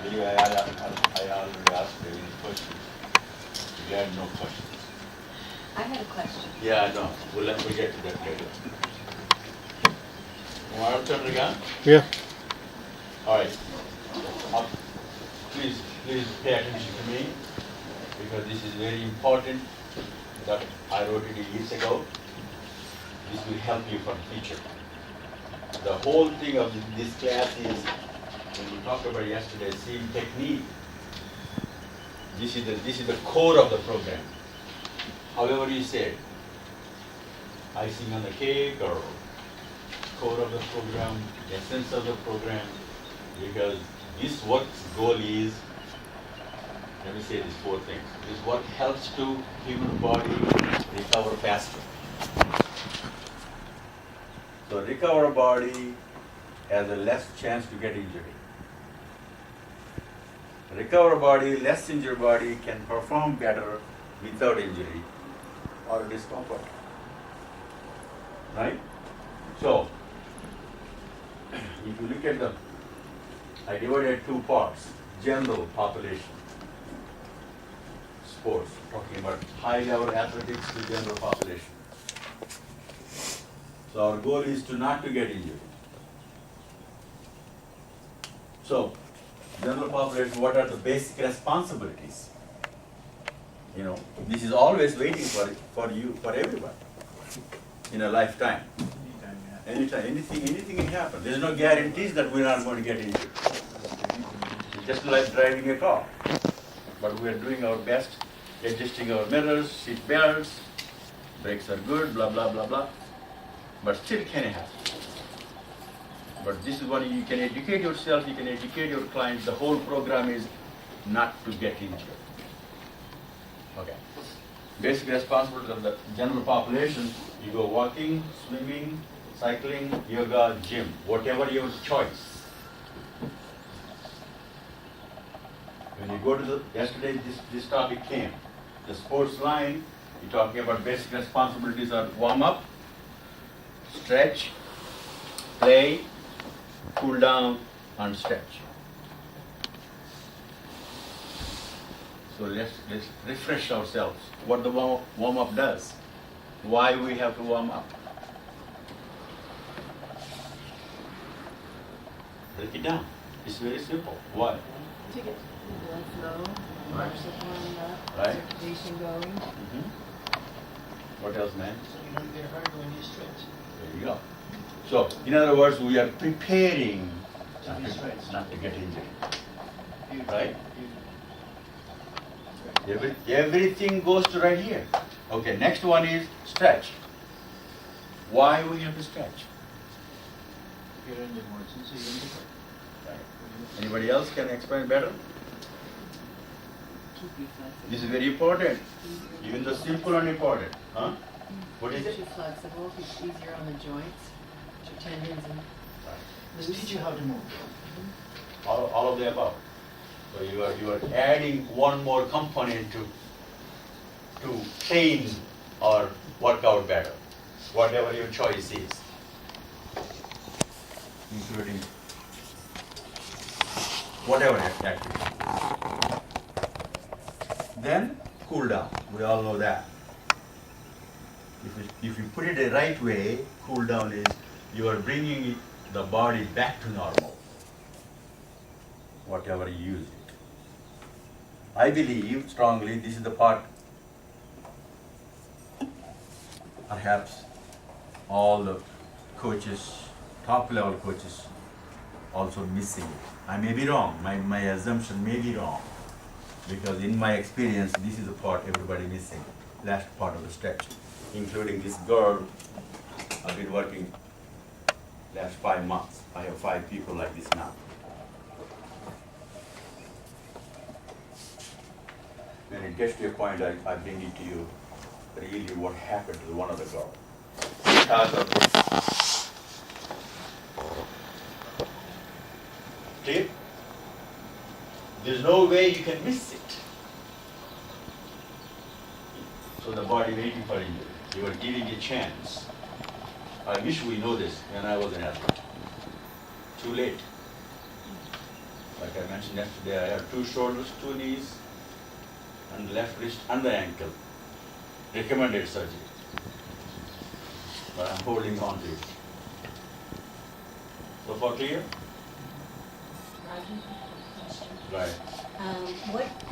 believe I already asked you any questions. You had no questions. I had a question. Yeah, no, we'll get to that later. You want to turn it again? Yeah. All right. Please pay attention to me because this is very important that I wrote it years ago. This will help you for the future. The whole thing of this class is, when we talked about yesterday, same technique. This is the core of the program. However you say it, icing on the cake or core of the program, essence of the program, because this work's goal is, let me say these four things. This work helps to human body recover faster. So recover body has a less chance to get injury. Recover body, less injured body can perform better without injury or discomfort. Right? So, if you look at I divided two parts, general population, sports, talking about high level athletics to general population. So our goal is to not to get injured. So, general population, what are the basic responsibilities? You know, this is always waiting for you, for everyone in a lifetime. Anytime, anything can happen. There's no guarantees that we're not going to get injured. It's just like driving a car. But we are doing our best, adjusting our mirrors, seat belts, brakes are good, blah, blah, blah, blah. But still can happen. But this is what you can educate yourself, you can educate your clients. The whole program is not to get injured. Okay. Basic responsibility of the general population, you go walking, swimming, cycling, yoga, gym, whatever your choice. When you go to yesterday this topic came. The sports line, you're talking about basic responsibilities are warm up, stretch, play, cool down, and stretch. So let's refresh ourselves. What the warm up does. Why we have to warm up. Break it down. It's very simple. Why? To get blood flow, water supply up, Right. circulation going. What else, man? So you don't get hurt when you stretch. There you go. So, in other words, we are preparing To be stretched. not to get injured. Beautiful. Right? Everything goes to right here. Okay, next one is stretch. Why we have to stretch? You're in the emergency, you're in the hurt. Right. Anybody else can explain better? Keep you flexible. This is very important. Even the simple and important. Huh? What is Keeps it? you flexible, keeps easier on the joints, your tendons and Just teach you how to move. All of the above. So you are adding one more component to train or work out better, whatever your choice is, including whatever activity. Then cool down. We all know that. If you put it the right way, cool down is you are bringing the body back to normal, whatever you use it. I believe strongly this is the part perhaps all the coaches, top level coaches also missing it. I may be wrong, my assumption may be wrong, because in my experience this is the part everybody missing, last part of the stretch, including this girl. I've been working last 5 months. I have 5 people like this now. When it gets to a point, I bring it to you, really what happened to one of the girls. Because of this. Okay? There's no way you can miss it. So the body waiting for you. You are giving a chance. I wish we know this when I was an athlete. Too late. Like I mentioned yesterday, I have 2 shoulders, 2 knees, and left wrist and the ankle. Recommended surgery. But I'm holding on to it. So far clear? Raju, question. Right.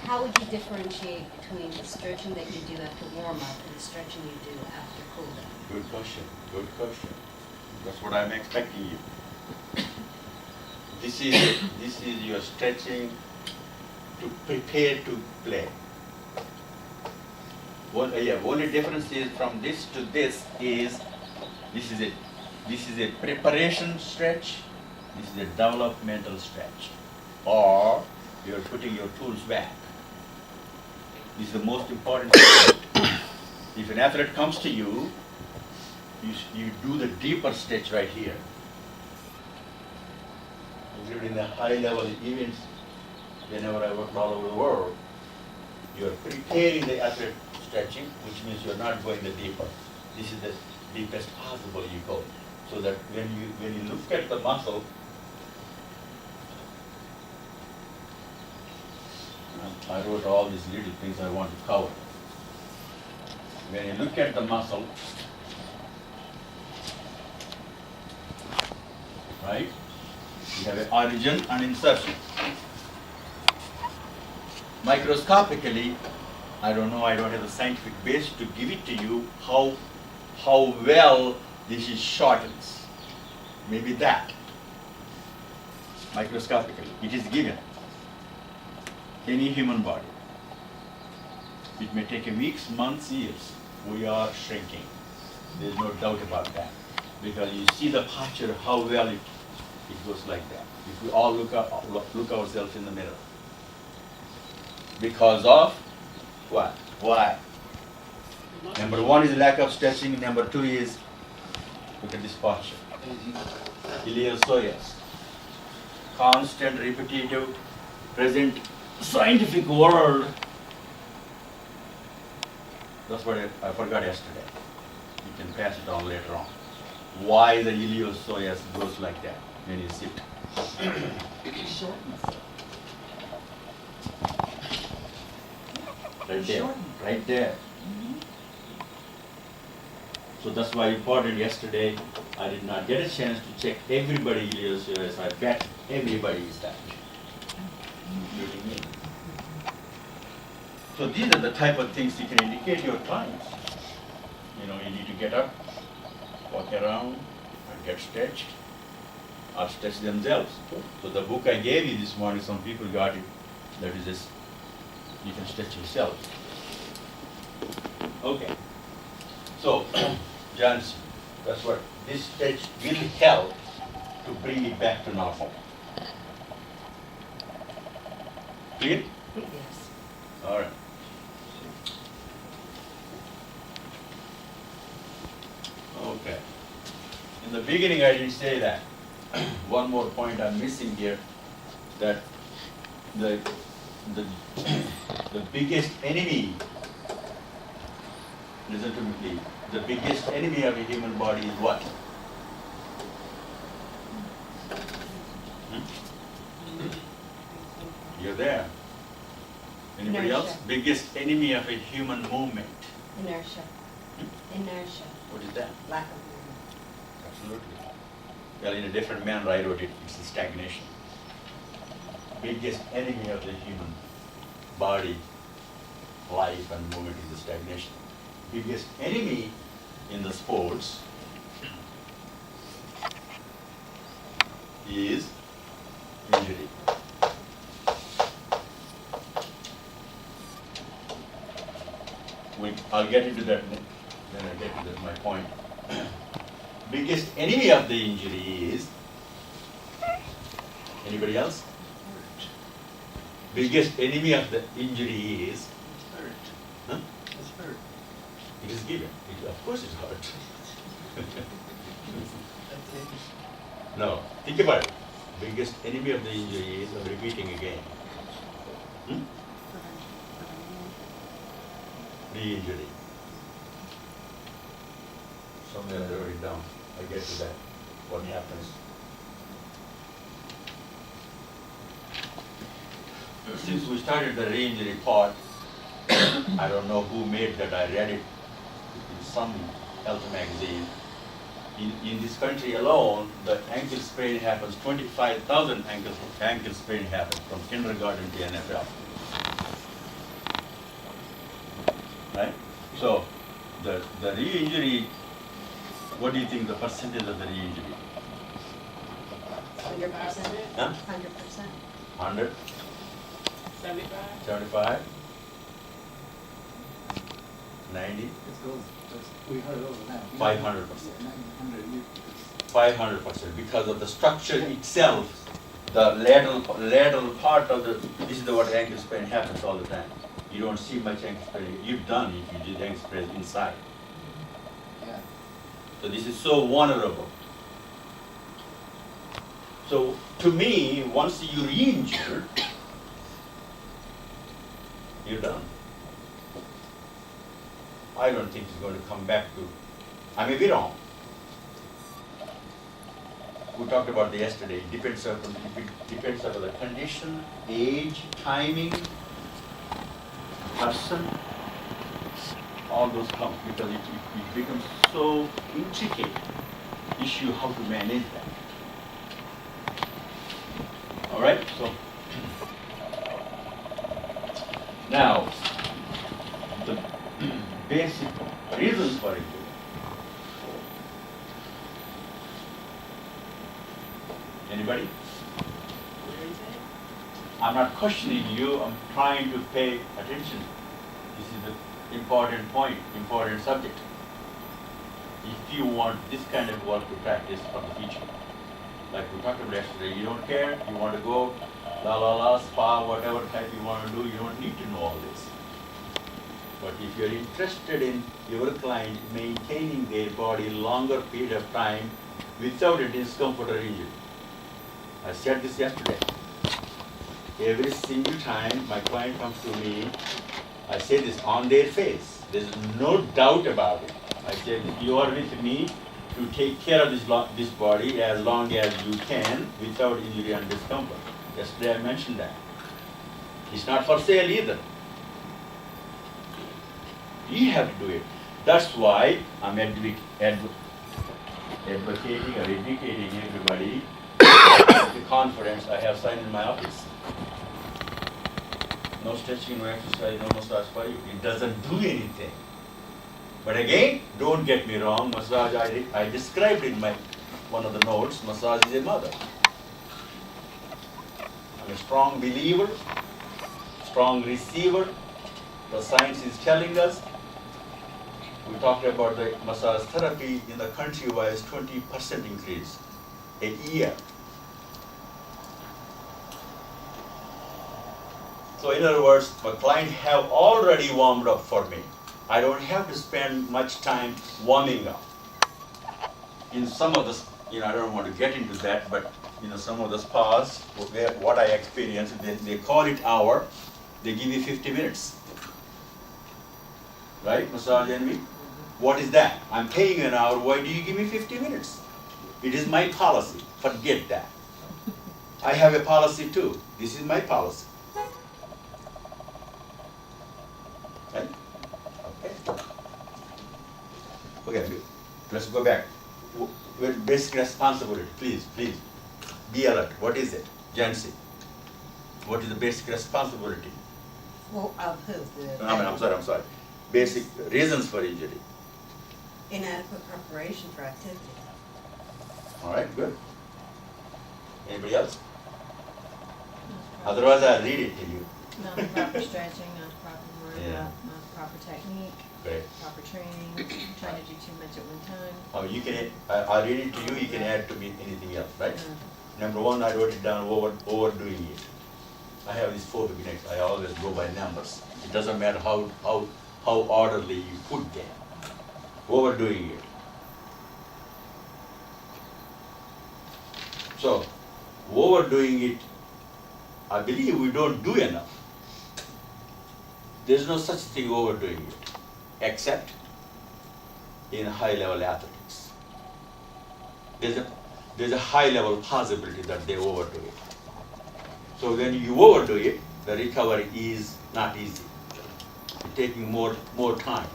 How would you differentiate between the stretching that you do after warm-up and the stretching you do after cool-down? Good question. Good question. That's what I'm expecting you. This is your stretching to prepare to play. Only difference is from this to this is this is a preparation stretch, this is a developmental stretch. Or you're putting your tools back. This is the most important thing. If an athlete comes to you, you do the deeper stretch right here. Including the high level events, whenever I work all over the world, you're preparing the athlete stretching, which means you're not going the deeper. This is the deepest possible you go. So that when you look at the muscle, I wrote all these little things I want to cover. When you look at the muscle, right, you have an origin and insertion. Microscopically, I don't know, I don't have the scientific base to give it to you how well this is shortens. Maybe that. Microscopically, it is given. Any human body. It may take weeks, months, years. We are shrinking. There's no doubt about that. Because you see the posture, how well it goes like that. If we all look ourselves in the mirror. Because of what? Why? Number 1 is lack of stretching. Number 2 is, look at this posture. Iliopsoas. Constant, repetitive, present scientific world. That's what I forgot yesterday. You can pass it on later on. Why the iliopsoas goes like that when you sit. It shortens. Right there. Shorten. Right there. So that's why important yesterday, I did not get a chance to check everybody iliopsoas. I bet everybody is that, including me. So these are the type of things you can indicate your clients. You know, you need to get up, walk around, and get stretched, or stretch themselves. So the book I gave you this morning, some people got it. That is just, you can stretch yourself. Okay. So, Johnson, that's what this stretch will help to bring it back to normal. Clear? Yes. All right. Okay. In the beginning, I didn't say that. One more point I'm missing here, that the biggest enemy, listen to me please, the biggest enemy of a human body is what? You're there. Anybody else? Inertia. Biggest enemy of a human movement. Inertia. Inertia. What is that? Lack of movement. Absolutely. Well, in a different manner, I wrote it. It's the stagnation. Biggest enemy of the human body, life, and movement is the stagnation. Biggest enemy in the sports is injury. I'll get into that when I get to that, my point. Biggest enemy of the injury is, anybody else? Biggest enemy of the injury is, Hurt. huh? It's hurt. It is given. Of course it's hurt. No, think about it. Biggest enemy of the injury is, I'm repeating again. The injury. Somewhere I wrote it down. I get to that. What happens? since we started the re-injury part, I don't know who made that, I read it in some health magazine. In this country alone, the ankle sprain happens, 25,000 ankle sprain happen from kindergarten to NFL. Right? So, the re-injury, what do you think the percentage of the re-injury? 100%? Huh? 100%? 100? 75? 75? 90? We heard over now. 500%. 900. 500% because of the structure itself, the lateral part of the, this is what ankle sprain happens all the time. You don't see much ankle sprain. You've done if you did ankle sprain inside. Yeah. So this is so vulnerable. So to me, once you re-injure, you're done. I don't think it's going to come back to, I may be wrong. We talked about this yesterday. It depends on the condition, age, timing, person, all those come because it becomes so intricate issue how to manage that. All right, so now the basic reasons for it. Anybody? I'm not questioning you, I'm trying to pay attention. This is an important point, important subject. If you want this kind of work to practice for the future, like we talked about yesterday, you don't care, you want to go, spa, whatever type you want to do, you don't need to know all this. But if you're interested in your client maintaining their body longer period of time without a discomfort or injury, I said this yesterday. Every single time my client comes to me, I say this on their face. There's no doubt about it. I said, you are with me to take care of this body as long as you can without injury and discomfort. Yesterday I mentioned that. It's not for sale either. You have to do it. That's why I'm advocating or educating everybody the confidence I have signed in my office. No stretching, no exercise, no massage for you. It doesn't do anything. But again, don't get me wrong, massage, I described in my one of the notes, massage is a mother. I'm a strong believer, strong receiver. The science is telling us. We talked about the massage therapy in the country-wise 20% increase a year. So in other words, my client have already warmed up for me. I don't have to spend much time warming up. In some of the, I don't want to get into that, but some of the spas, what I experienced, they call it hour, they give you 50 minutes. Right, massage envy? What is that? I'm paying an hour, why do you give me 50 minutes? It is my policy, forget that. I have a policy too, this is my policy. Right? Okay, let's go back. With basic responsibility, please, be alert. What is it? Jancy, what is the basic responsibility? Well, of who? I'm sorry. Basic reasons for injury. Inadequate preparation for activity. All right, good. Anybody else? Otherwise, I'll read it to you. Not proper stretching, not proper Yeah. warm-up, not proper technique, Great. proper training, trying to do too much at one time. Oh, you can. I'll read it to you. You can add to me anything else, right? Number one, I wrote it down. Overdoing it. I have these 4 beginnings. I always go by numbers. It doesn't matter how orderly you put them. Overdoing it. So, overdoing it, I believe we don't do enough. There's no such thing overdoing it, except in high-level athletics. There's a high-level possibility that they overdo it. So when you overdo it, the recovery is not easy. It's taking more time.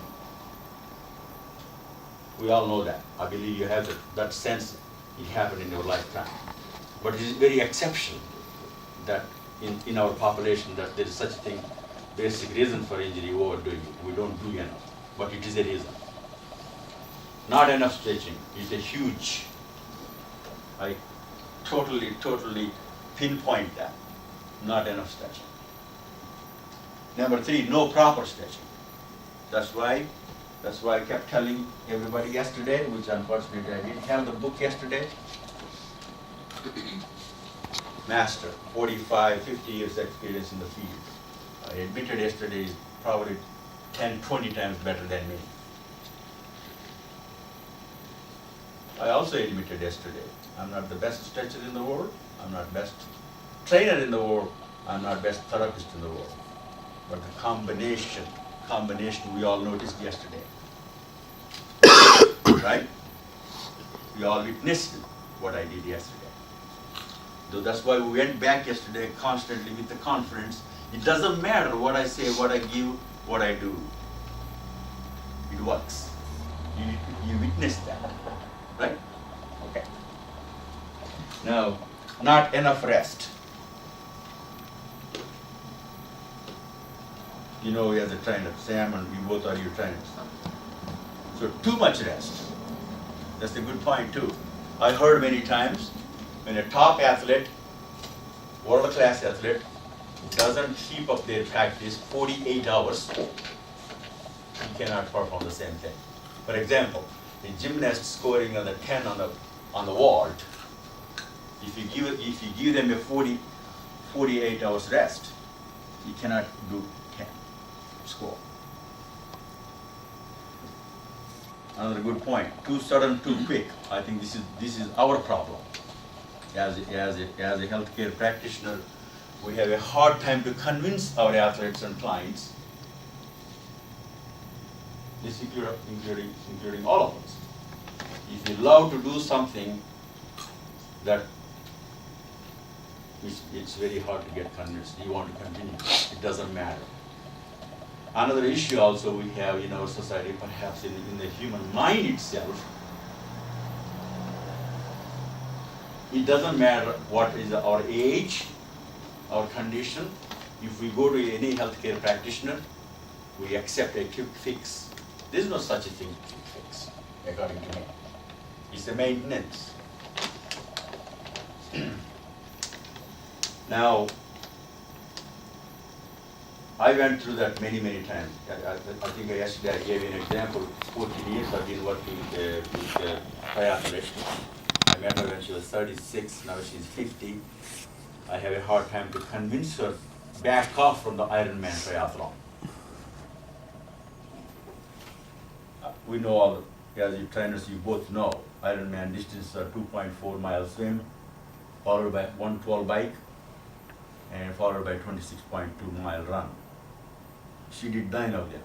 We all know that. I believe you have that sense it happened in your lifetime. But it is very exceptional that in our population that there is such a thing, basic reason for injury, overdoing it. We don't do enough, but it is a reason. Not enough stretching is a huge, I totally pinpoint that. Not enough stretching. Number 3, no proper stretching. That's why I kept telling everybody yesterday, which unfortunately I didn't have the book yesterday. Master, 45, 50 years experience in the field. I admitted yesterday is probably 10, 20 times better than me. I also admitted yesterday, I'm not the best stretcher in the world, I'm not best trainer in the world, I'm not best therapist in the world. But the combination we all noticed yesterday. Right? We all witnessed what I did yesterday. So that's why we went back yesterday constantly with the confidence. It doesn't matter what I say, what I give, what I do. It works. You witnessed that. Right? Okay. Now, not enough rest. You know, as a trainer, Sam and you both are your trainers. So too much rest. That's a good point too. I heard many times when a top athlete, world-class athlete, doesn't keep up their practice 48 hours, he cannot perform the same thing. For example, a gymnast scoring on the 10 on the vault, if you give them a 48 hours rest, he cannot do 10 score. Another good point. Too sudden, too quick. I think this is our problem. As a healthcare practitioner, we have a hard time to convince our athletes and clients, this including all of us. If you love to do something that it's very hard to get convinced, you want to continue, it doesn't matter. Another issue also we have in our society, perhaps in the human mind itself, it doesn't matter what is our age, our condition. If we go to any healthcare practitioner, we accept a quick fix. There is no such a thing, quick fix, according to me. It's a maintenance. Now, I went through that many times. I think yesterday I gave you an example. 14 years I've been working with triathlete. I met her when she was 36, now she's 50. I have a hard time to convince her back off from the Ironman triathlon. We know all, as you trainers, you both know, Ironman distance are 2.4 mile swim, followed by 112 bike, and followed by 26.2 mile run. She did 9 of them.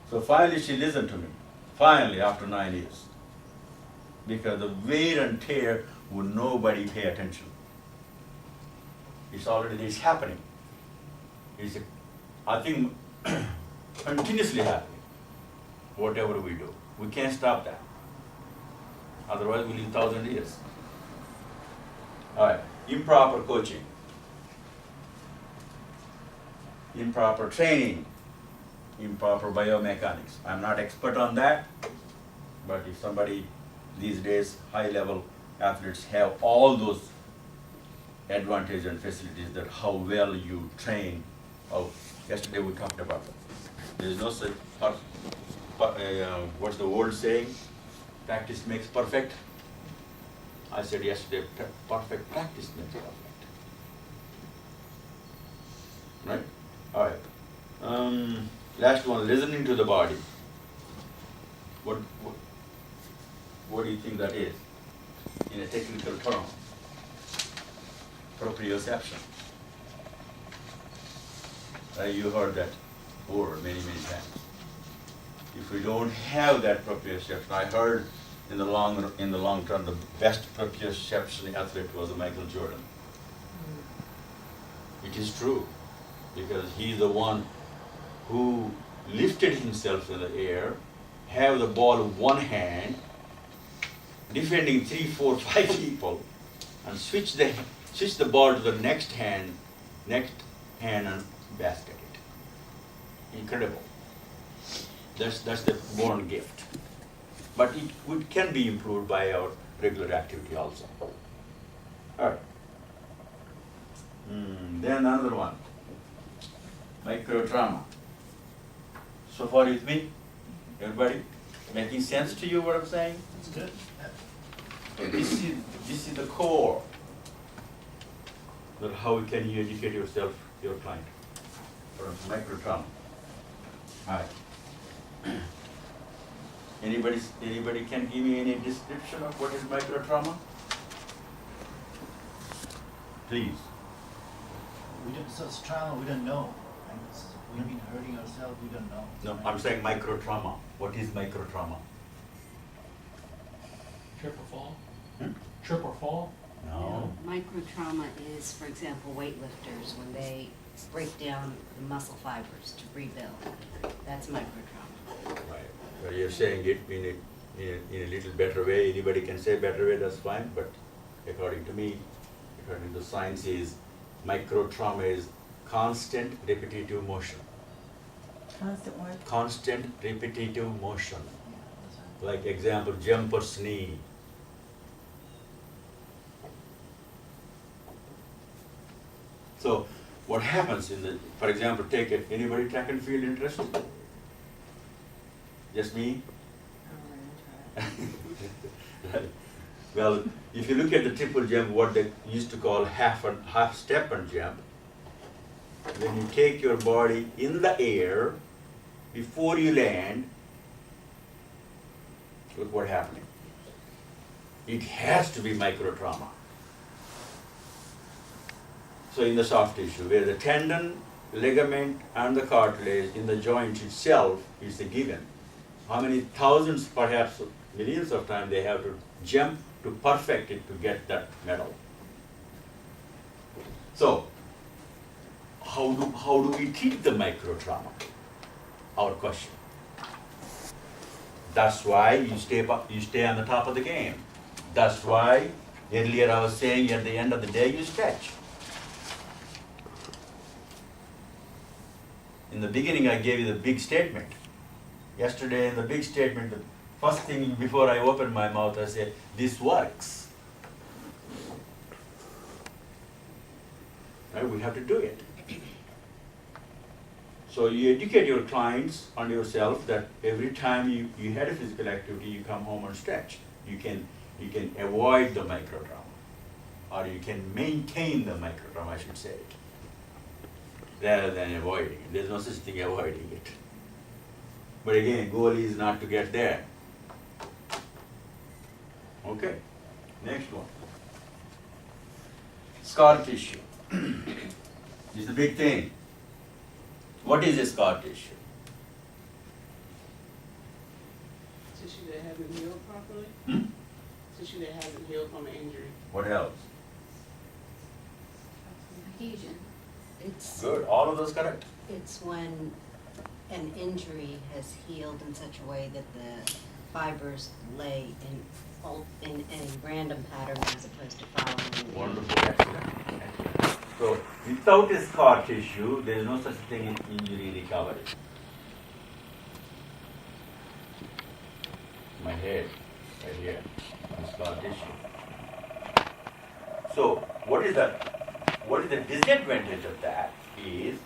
So finally she listened to me, finally after 9 years. Because the wear and tear would nobody pay attention. It's happening. I think, continuously happening. Whatever we do. We can't stop that. Otherwise we live 1,000 years. All right, improper coaching. Improper training, improper biomechanics. I'm not expert on that, but if somebody these days, high-level athletes have all those advantages and facilities that how well you train. Yesterday we talked about that. There is no such, what's the old saying? Practice makes perfect. I said yesterday, perfect practice makes perfect. Right? All right. Last one, listening to the body. What do you think that is? In a technical term, proprioception. You heard that word many times. If we don't have that proprioception, I heard in the long term, the best proprioception athlete was Michael Jordan. It is true, because he is the one who lifted himself in the air, have the ball in one hand, defending 3, 4, 5 people, and switch the ball to the next hand and basket it. Incredible. That's the born gift. But it can be improved by our regular activity also. All right. Then another one. Micro trauma. So far with me? Everybody? Making sense to you what I'm saying? That's good. So this is the core. That how can you educate yourself, your client, for micro trauma. All right. Anybody can give me any description of what is micro trauma? Please. We don't, so it's trauma, we don't know. And we've been hurting ourselves, we don't know. No, I'm saying micro trauma. What is micro trauma? Trip or fall? Hmm? Trip or fall? No. Microtrauma is, for example, weightlifters, when they break down the muscle fibers to rebuild. That's microtrauma. Right. Well, you're saying it in a little better way. Anybody can say better way, that's fine. But according to me, according to science, is micro trauma is constant repetitive motion. Constant what? Constant repetitive motion. Yeah, that's Like example, jump or knee. So what happens for example, anybody track and field interested? Just me? Well, if you look at the triple jump, what they used to call half step and jump, when you take your body in the air before you land, look what's happening. It has to be micro trauma. So in the soft tissue, where the tendon, ligament, and the cartilage in the joint itself is a given. How many thousands, perhaps millions of times they have to jump to perfect it to get that medal. So, how do we treat the micro trauma? Our question. That's why you stay on the top of the game. That's why earlier I was saying at the end of the day you stretch. In the beginning, I gave you the big statement. Yesterday, in the big statement, the first thing before I opened my mouth, I said, this works. Right? We have to do it. So you educate your clients and yourself that every time you had a physical activity, you come home and stretch. You can avoid the micro trauma, or you can maintain the micro trauma, I should say, rather than avoiding it. There's no such thing avoiding it. But again, goal is not to get there. Okay, next one. Scar tissue. This is the big thing. What is a scar tissue? Tissue that hasn't healed properly. Hmm? Tissue that hasn't healed from an injury. What else? Adhesion. It's Good, all of those correct. It's when an injury has healed in such a way that the fibers lay in a random pattern as opposed to following. Wonderful, excellent. So without a scar tissue, there is no such thing in injury recovery. My head, right here, is scar tissue. So what is the disadvantage of that is,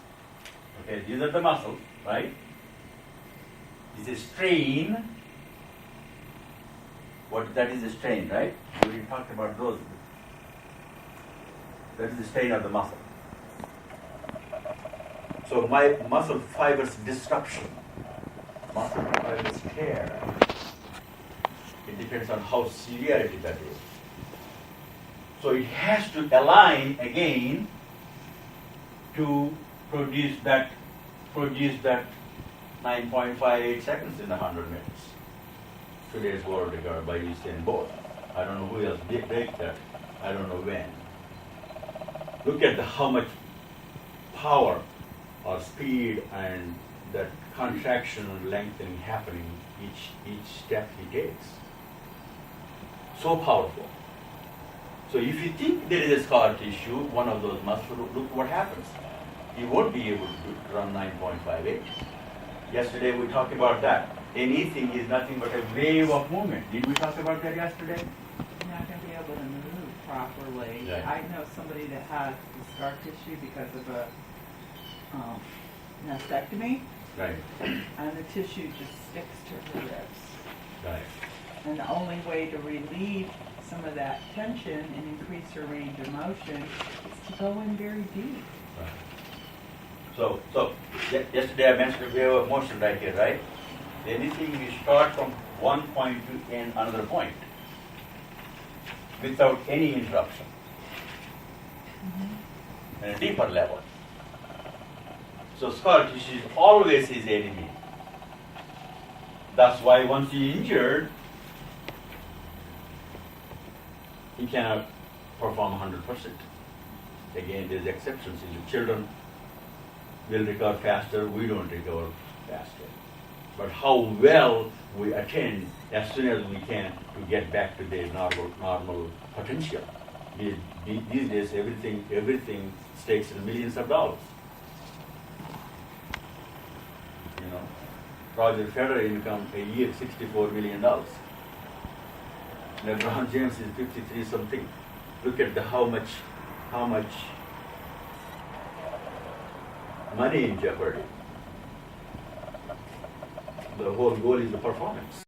okay, these are the muscles, right? This is strain. That is a strain, right? We talked about those. That is the strain of the muscle. So my muscle fibers disruption, muscle fibers tear. It depends on how severity that is. So it has to align again to produce that 9.58 seconds in 100 minutes. Today's world record by Usain Bolt. I don't know who else did break that. I don't know when. Look at how much power or speed and that contraction and lengthening happening each step he takes. So powerful. So if you think there is a scar tissue, one of those muscles, look what happens. You won't be able to run 9.58. Yesterday we talked about that. Anything is nothing but a wave of movement. Did we talk about that yesterday? You're not going to be able to move properly. Right. I know somebody that has the scar tissue because of a mastectomy, Right. and the tissue just sticks to her ribs. Right. And the only way to relieve some of that tension and increase her range of motion is to go in very deep. Right. So yesterday I mentioned a wave of motion right here, right? Anything you start from one point to end another point without any interruption. At a deeper level. So scar tissue is always his enemy. That's why once he injured, he cannot perform 100%. Again, there's exceptions. The children will recover faster, we don't recover faster. But how well we attend as soon as we can to get back to their normal potential. These days, everything stakes in millions of dollars. You know, Roger Federer income a year $64 million. LeBron James is 53 something. Look at how much money in jeopardy. The whole goal is the performance.